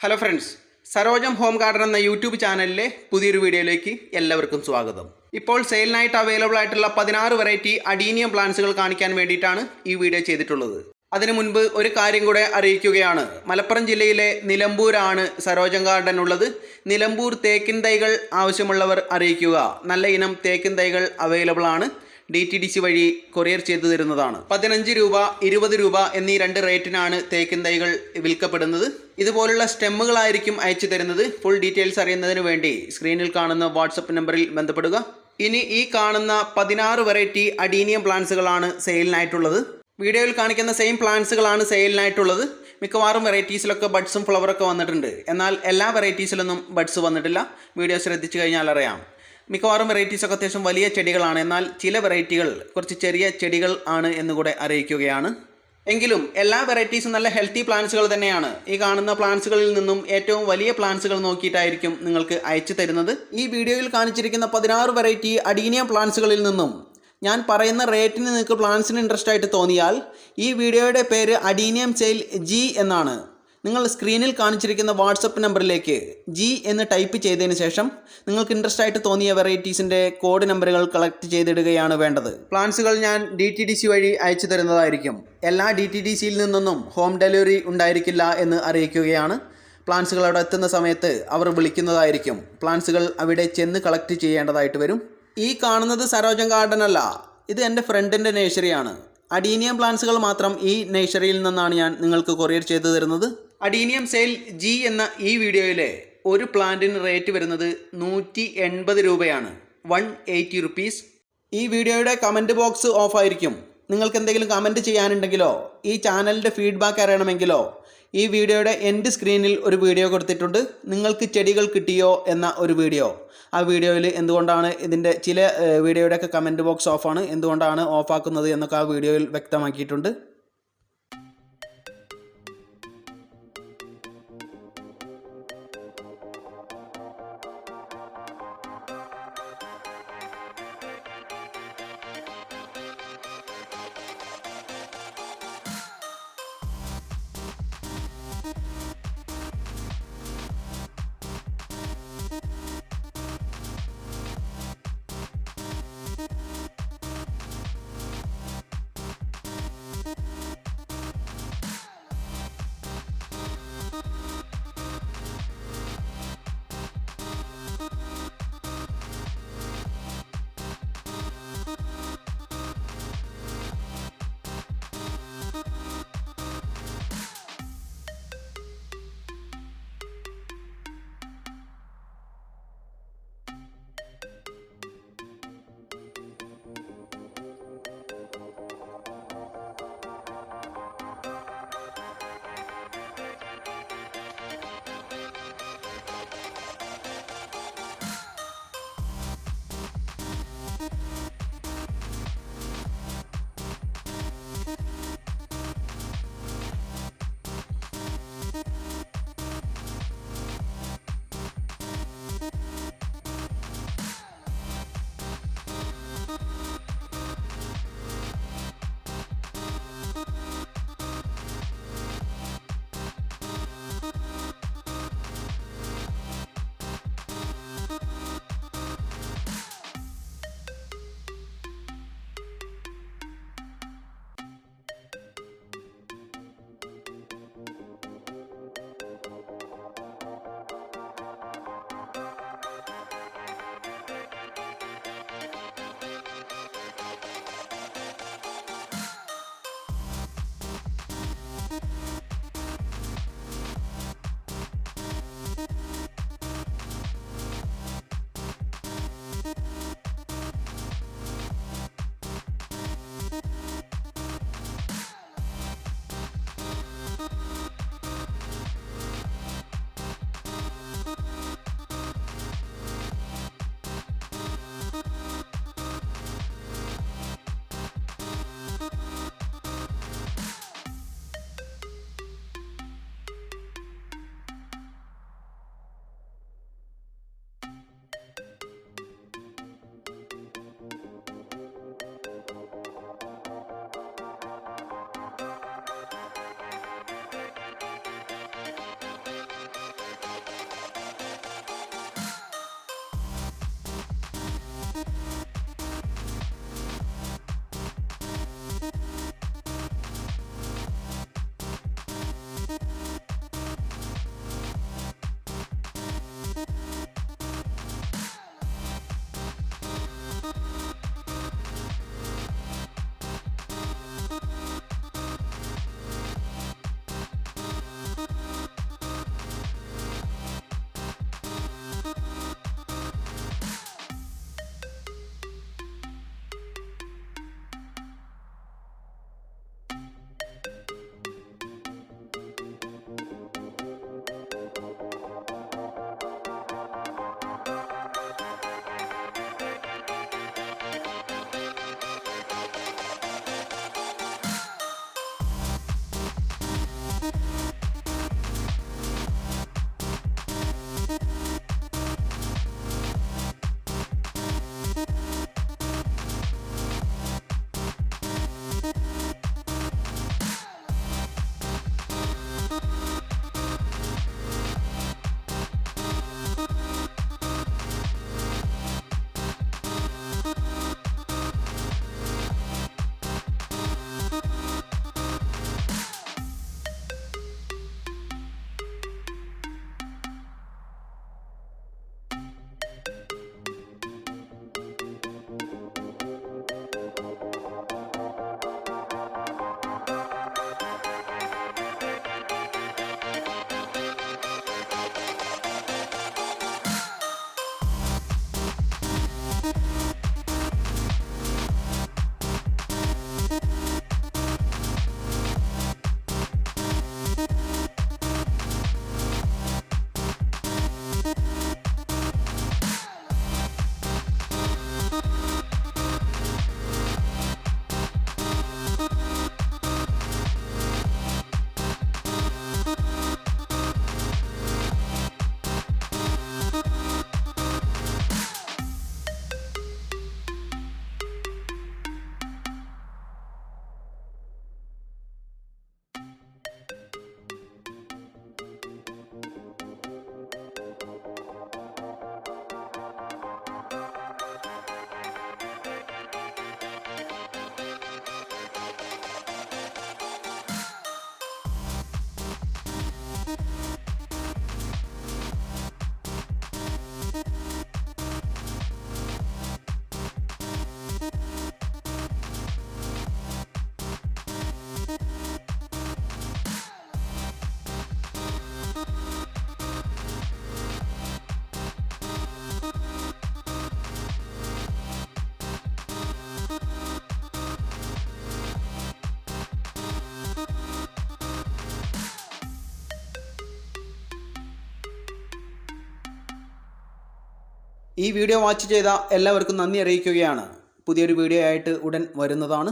Hello friends, സരോജം home garden എന്ന YouTube ചാനലിലെ പുതിയൊരു വീഡിയോയിലേക്ക് എല്ലാവർക്കും സ്വാഗതം. ഇപ്പോൾ സെയിലിനായിട്ട് അവൈലബിൾ ആയിട്ടുള്ള 16 വെറൈറ്റി അഡീനിയം പ്ലാന്റ്സുകൾ കാണിക്കാൻ വേണ്ടിയിട്ടാണ് ഈ വീഡിയോ ചെയ്തിട്ടുള്ളത്. അതിനു മുൻപ് ഒരു കാര്യം കൂടെ അറിയിക്കുകയാണ്. മലപ്പുറം ജില്ലയിലെ നിലമ്പൂരാണ് സരോജം ഗാർഡൻ ഉള്ളത്. നിലമ്പൂർ തേക്കിൻ തൈകൾ ആവശ്യമുള്ളവർ അറിയിക്കുക. നല്ല ഇനം തേക്കിൻ തൈകൾ അവൈലബിൾ ആണ്. DTDC വഴി കൊറിയർ ചെയ്തു തരുന്നതാണ്. 15 രൂപ 20 രൂപ എന്നീ 2 റേറ്റിനാണ് തേക്കിൻ തൈകൾ വിൽക്കപ്പെടുന്നത്. ഇതുപോലുള്ള സ്റ്റെമ്മുകളായിരിക്കും അയച്ചു തരുന്നത്. ഫുൾ ഡീറ്റെയിൽസ് അറിയുന്നതിന് വേണ്ടി സ്ക്രീനിൽ കാണുന്ന വാട്സപ്പ് നമ്പറിൽ ബന്ധപ്പെടുക. ഇനി ഈ കാണുന്ന 16 വെറൈറ്റി അഡീനിയം പ്ലാന്റ്സുകളാണ് സെയിലിനായിട്ടുള്ളത്. വീഡിയോയിൽ കാണിക്കുന്ന സെയിം പ്ലാന്റ്സുകളാണ് സെയിലിനായിട്ടുള്ളത്. മിക്കവാറും വെറൈറ്റീസിലൊക്കെ ബഡ്സും ഫ്ലവറൊക്കെ വന്നിട്ടുണ്ട്. എന്നാൽ എല്ലാ വെറൈറ്റീസിലൊന്നും ബഡ്സ് വന്നിട്ടില്ല. വീഡിയോ ശ്രദ്ധിച്ചു കഴിഞ്ഞാൽ അറിയാം. മിക്കവാറും വെറൈറ്റീസൊക്കെ അത്യാവശ്യം വലിയ ചെടികളാണ്. എന്നാൽ ചില വെറൈറ്റികൾ കുറച്ച് ചെറിയ ചെടികൾ ആണ് എന്നുകൂടെ അറിയിക്കുകയാണ്. എങ്കിലും എല്ലാ വെറൈറ്റീസും നല്ല ഹെൽത്തി പ്ലാന്റ്സുകൾ തന്നെയാണ്. ഈ കാണുന്ന പ്ലാന്റ്സുകളിൽ നിന്നും ഏറ്റവും വലിയ പ്ലാന്റ്സുകൾ നോക്കിയിട്ടായിരിക്കും നിങ്ങൾക്ക് അയച്ചു തരുന്നത്. ഈ വീഡിയോയിൽ കാണിച്ചിരിക്കുന്ന 16 വെറൈറ്റി അഡീനിയം പ്ലാന്റ്സുകളിൽ നിന്നും ഞാൻ പറയുന്ന റേറ്റിന് നിങ്ങൾക്ക് പ്ലാന്റ്സിന് ഇൻട്രസ്റ്റ് ആയിട്ട് തോന്നിയാൽ ഈ വീഡിയോയുടെ പേര് അഡീനിയം സെയിൽ G എന്നാണ്. നിങ്ങൾ സ്ക്രീനിൽ കാണിച്ചിരിക്കുന്ന വാട്സപ്പ് നമ്പറിലേക്ക് G എന്ന് ടൈപ്പ് ചെയ്തതിന് ശേഷം നിങ്ങൾക്ക് ഇൻട്രസ്റ്റ് ആയിട്ട് തോന്നിയ വെറൈറ്റീസിൻ്റെ കോഡ് നമ്പറുകൾ കളക്ട് ചെയ്തിടുകയാണ് വേണ്ടത്. പ്ലാന്റ്സുകൾ ഞാൻ DTDC വഴി അയച്ചു തരുന്നതായിരിക്കും. എല്ലാ DTDCയിൽ നിന്നൊന്നും ഹോം ഡെലിവറി ഉണ്ടായിരിക്കില്ല എന്ന് അറിയിക്കുകയാണ്. പ്ലാന്റ്സുകൾ അവിടെ എത്തുന്ന സമയത്ത് അവർ വിളിക്കുന്നതായിരിക്കും. പ്ലാന്റ്സുകൾ അവിടെ ചെന്ന് കളക്ട് ചെയ്യേണ്ടതായിട്ട് വരും. ഈ കാണുന്നത് സരോജം ഗാർഡൻ അല്ല, ഇത് എൻ്റെ ഫ്രണ്ടിൻ്റെ നേഴ്സറിയാണ്. അഡീനിയം പ്ലാന്റ്സുകൾ മാത്രം ഈ നേഴ്സറിയിൽ നിന്നാണ് ഞാൻ നിങ്ങൾക്ക് കൊറിയർ ചെയ്തു തരുന്നത്. അഡീനിയം സെയിൽ G എന്ന ഈ വീഡിയോയിലെ ഒരു പ്ലാന്റിന് റേറ്റ് വരുന്നത് 180 രൂപയാണ്. 180 റുപ്പീസ്. ഈ വീഡിയോയുടെ കമൻറ്റ് ബോക്സ് ഓഫ് ആയിരിക്കും. നിങ്ങൾക്ക് എന്തെങ്കിലും കമൻറ്റ് ചെയ്യാനുണ്ടെങ്കിലോ ഈ ചാനലിൻ്റെ ഫീഡ്ബാക്ക് അറിയണമെങ്കിലോ ഈ വീഡിയോയുടെ എൻഡ് സ്ക്രീനിൽ ഒരു വീഡിയോ കൊടുത്തിട്ടുണ്ട്. നിങ്ങൾക്ക് ചെടികൾ കിട്ടിയോ എന്ന ഒരു വീഡിയോ. ആ വീഡിയോയിൽ എന്തുകൊണ്ടാണ് ഇതിൻ്റെ ചില വീഡിയോയുടെയൊക്കെ കമൻറ്റ് ബോക്സ് ഓഫാണ്, എന്തുകൊണ്ടാണ് ഓഫാക്കുന്നത് എന്നൊക്കെ ആ വീഡിയോയിൽ വ്യക്തമാക്കിയിട്ടുണ്ട്. ഈ വീഡിയോ വാച്ച് ചെയ്ത എല്ലാവർക്കും നന്ദി അറിയിക്കുകയാണ്. പുതിയൊരു വീഡിയോ ആയിട്ട് ഉടൻ വരുന്നതാണ്.